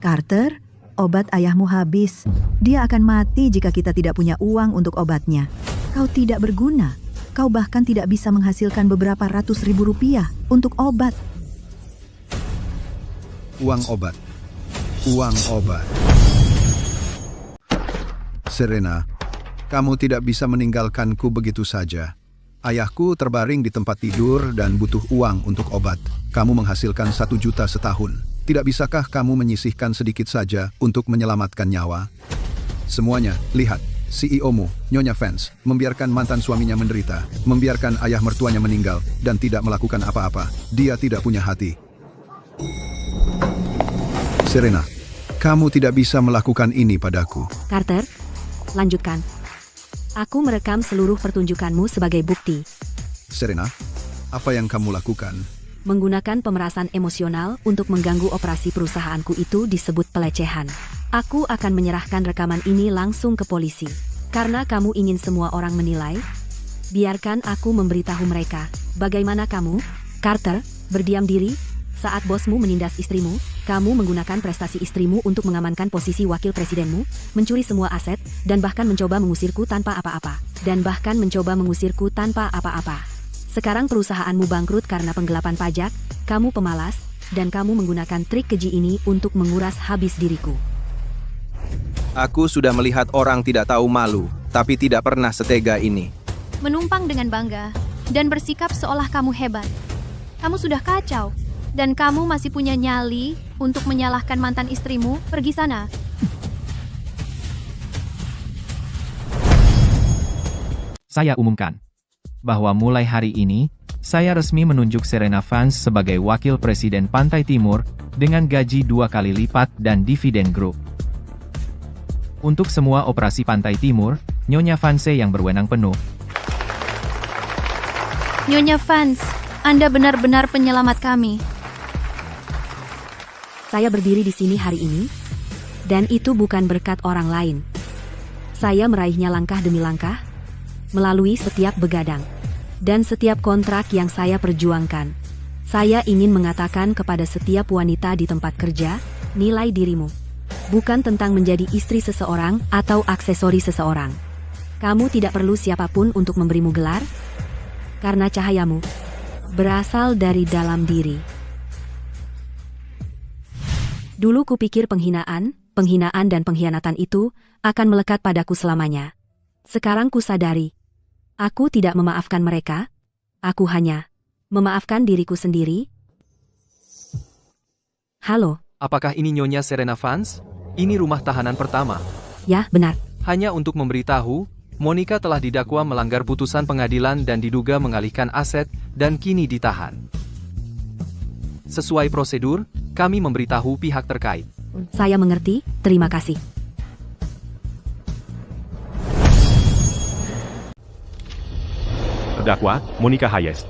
Carter, obat ayahmu habis. Dia akan mati jika kita tidak punya uang untuk obatnya. Kau tidak berguna. Kau bahkan tidak bisa menghasilkan beberapa ratus ribu rupiah untuk obat. Uang obat. Uang obat. Serena, kamu tidak bisa meninggalkanku begitu saja. Ayahku terbaring di tempat tidur dan butuh uang untuk obat. Kamu menghasilkan 1 juta setahun. Tidak bisakah kamu menyisihkan sedikit saja untuk menyelamatkan nyawa? Semuanya, lihat. CEO-mu, Nyonya Vance, membiarkan mantan suaminya menderita, membiarkan ayah mertuanya meninggal, dan tidak melakukan apa-apa. Dia tidak punya hati. Serena, kamu tidak bisa melakukan ini padaku. Carter, lanjutkan. Aku merekam seluruh pertunjukanmu sebagai bukti. Serena, apa yang kamu lakukan? Menggunakan pemerasan emosional untuk mengganggu operasi perusahaanku itu disebut pelecehan. Aku akan menyerahkan rekaman ini langsung ke polisi. Karena kamu ingin semua orang menilai, biarkan aku memberitahu mereka. Bagaimana kamu, Carter, berdiam diri? Saat bosmu menindas istrimu, kamu menggunakan prestasi istrimu untuk mengamankan posisi wakil presidenmu, mencuri semua aset, dan bahkan mencoba mengusirku tanpa apa-apa. Sekarang perusahaanmu bangkrut karena penggelapan pajak, kamu pemalas, dan kamu menggunakan trik keji ini untuk menguras habis diriku. Aku sudah melihat orang tidak tahu malu, tapi tidak pernah setega ini. Menumpang dengan bangga, dan bersikap seolah kamu hebat. Kamu sudah kacau, dan kamu masih punya nyali untuk menyalahkan mantan istrimu. Pergi sana. Saya umumkan bahwa mulai hari ini, saya resmi menunjuk Serena Vance sebagai Wakil Presiden Pantai Timur, dengan gaji 2 kali lipat dan dividen grup. Untuk semua operasi Pantai Timur, Nyonya Vance yang berwenang penuh. Nyonya Vance, Anda benar-benar penyelamat kami. Saya berdiri di sini hari ini, dan itu bukan berkat orang lain. Saya meraihnya langkah demi langkah, melalui setiap begadang, dan setiap kontrak yang saya perjuangkan. Saya ingin mengatakan kepada setiap wanita di tempat kerja, nilai dirimu bukan tentang menjadi istri seseorang atau aksesori seseorang. Kamu tidak perlu siapapun untuk memberimu gelar, karena cahayamu berasal dari dalam diri. Dulu kupikir penghinaan dan pengkhianatan itu akan melekat padaku selamanya. Sekarang kusadari, aku tidak memaafkan mereka, aku hanya memaafkan diriku sendiri. Halo. Apakah ini Nyonya Serena Vance? Ini rumah tahanan pertama. Ya, benar. Hanya untuk memberitahu, Monica telah didakwa melanggar putusan pengadilan dan diduga mengalihkan aset, dan kini ditahan. Sesuai prosedur, kami memberitahu pihak terkait. Saya mengerti, terima kasih. Terdakwa, Monica Hayes.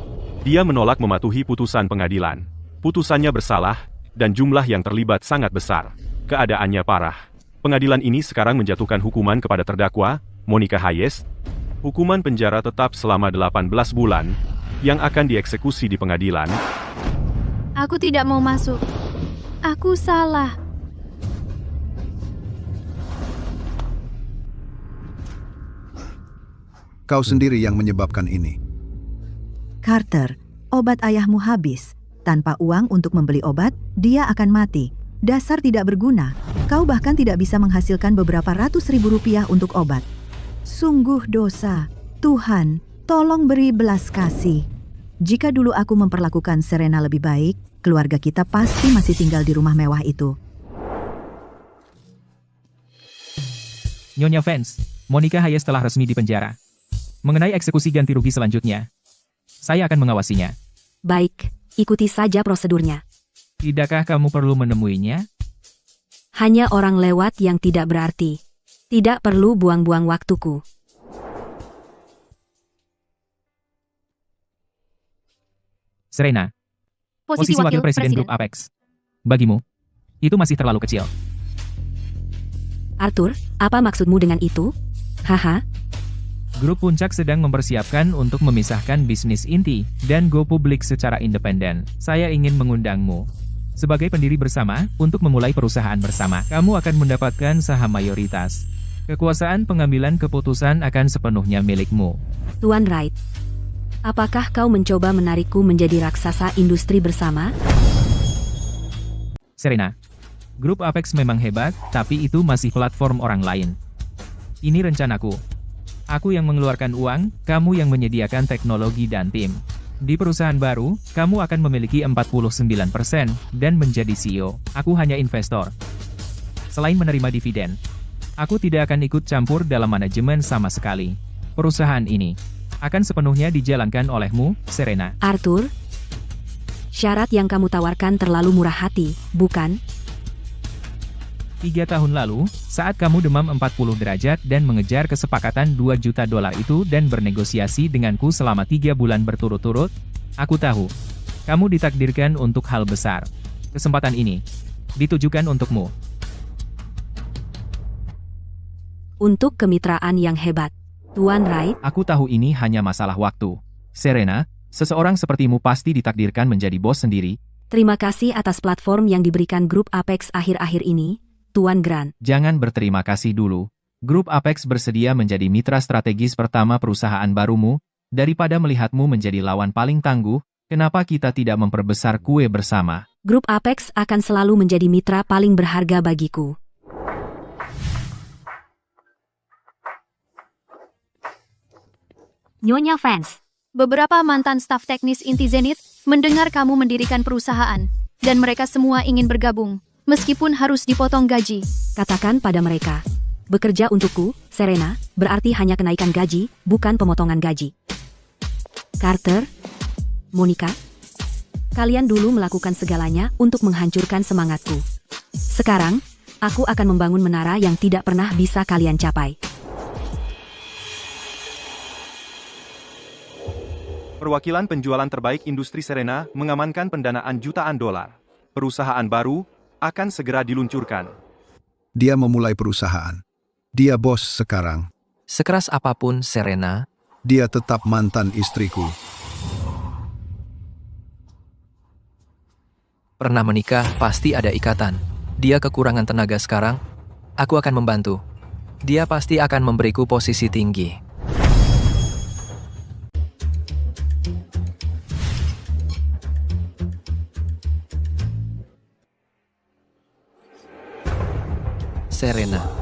Dia menolak mematuhi putusan pengadilan. Putusannya bersalah, dan jumlah yang terlibat sangat besar. Keadaannya parah. Pengadilan ini sekarang menjatuhkan hukuman kepada terdakwa, Monica Hayes, hukuman penjara tetap selama 18 bulan, yang akan dieksekusi di pengadilan. Aku tidak mau masuk. Aku salah. Kau sendiri yang menyebabkan ini. Carter, obat ayahmu habis. Tanpa uang untuk membeli obat, dia akan mati. Dasar tidak berguna. Kau bahkan tidak bisa menghasilkan beberapa ratus ribu rupiah untuk obat. Sungguh dosa. Tuhan, tolong beri belas kasih. Jika dulu aku memperlakukan Serena lebih baik, keluarga kita pasti masih tinggal di rumah mewah itu. Nyonya Vance, Monica Hayes telah resmi dipenjara. Mengenai eksekusi ganti rugi selanjutnya, saya akan mengawasinya. Baik, ikuti saja prosedurnya. Tidakkah kamu perlu menemuinya? Hanya orang lewat yang tidak berarti. Tidak perlu buang-buang waktuku. Serena, posisi Wakil Presiden Grup Apex. Bagimu, itu masih terlalu kecil. Arthur, apa maksudmu dengan itu? Haha. Grup Puncak sedang mempersiapkan untuk memisahkan bisnis inti dan go publik secara independen. Saya ingin mengundangmu. Sebagai pendiri bersama, untuk memulai perusahaan bersama, kamu akan mendapatkan saham mayoritas. Kekuasaan pengambilan keputusan akan sepenuhnya milikmu. Tuan Wright, apakah kau mencoba menarikku menjadi raksasa industri bersama? Serena, grup Apex memang hebat, tapi itu masih platform orang lain. Ini rencanaku. Aku yang mengeluarkan uang, kamu yang menyediakan teknologi dan tim. Di perusahaan baru, kamu akan memiliki 49% dan menjadi CEO. Aku hanya investor. Selain menerima dividen, aku tidak akan ikut campur dalam manajemen sama sekali. Perusahaan ini akan sepenuhnya dijalankan olehmu, Serena. Arthur, syarat yang kamu tawarkan terlalu murah hati, bukan? 3 tahun lalu, saat kamu demam 40 derajat dan mengejar kesepakatan $2 juta itu dan bernegosiasi denganku selama 3 bulan berturut-turut, aku tahu, kamu ditakdirkan untuk hal besar. Kesempatan ini ditujukan untukmu. Untuk kemitraan yang hebat. Tuan Wright, Aku tahu ini hanya masalah waktu. Serena, seseorang sepertimu pasti ditakdirkan menjadi bos sendiri. terima kasih atas platform yang diberikan grup Apex akhir-akhir ini, Tuan Grant. Jangan berterima kasih dulu. Grup Apex bersedia menjadi mitra strategis pertama perusahaan barumu. Daripada melihatmu menjadi lawan paling tangguh, kenapa kita tidak memperbesar kue bersama? Grup Apex akan selalu menjadi mitra paling berharga bagiku. Nyonya Fans, Beberapa mantan staf teknis inti Zenith mendengar kamu mendirikan perusahaan, dan mereka semua ingin bergabung, meskipun harus dipotong gaji. katakan pada mereka, bekerja untukku, Serena, berarti hanya kenaikan gaji, bukan pemotongan gaji. Carter, Monica, kalian dulu melakukan segalanya untuk menghancurkan semangatku. Sekarang, aku akan membangun menara yang tidak pernah bisa kalian capai. Perwakilan penjualan terbaik industri Serena mengamankan pendanaan jutaan dolar. Perusahaan baru akan segera diluncurkan. Dia memulai perusahaan. Dia bos sekarang. Sekeras apapun Serena, Dia tetap mantan istriku. pernah menikah pasti ada ikatan. Dia kekurangan tenaga sekarang, aku akan membantu. Dia pasti akan memberiku posisi tinggi. Serena.